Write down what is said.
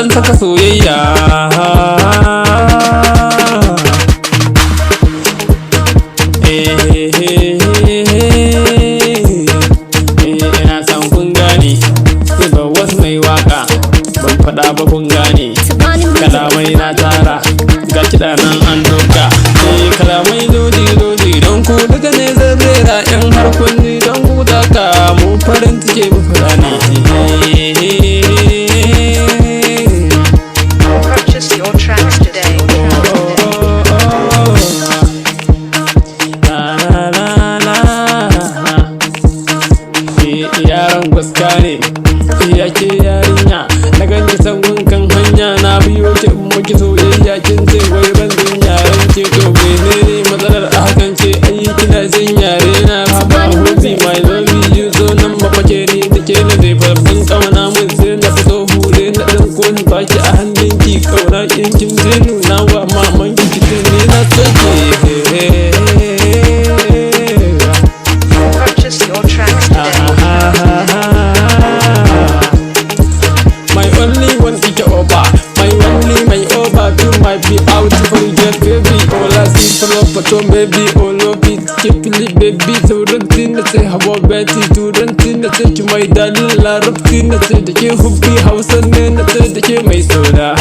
dan saka soyayya. Ina son kun gane, ba wasu mai waka ban faɗa ba kun gane. Kalamai na tara ga kiɗa nan an doka. Kalamai doji don ku daga ne zan rera yan har kunni don ku taka mu farin cike mu fara ne. Purchase your tracks today. Yaron gaska ne ya ke yarinya na ganki sangun kan hanya na biyo ki muki soyayya kin ce wai ban jin yaren ce to menene matsalar a hakan ce ai kina jin yare na ba hobi my love you zo nan mafake ni take na zai farfin kauna mun sai na fito hure na dan ko ni baki a hannun ki kauna kin zai nuna wa maman ki kitin ne na sake. Purchase your tracks today. My only one is your over. My only, my over to my be out for your baby. All I see for love, but don't baby, all of it, keep it baby. So running the say how about Betty, to running the say to my darling, la running the say the king who be house and then the say the king my soda.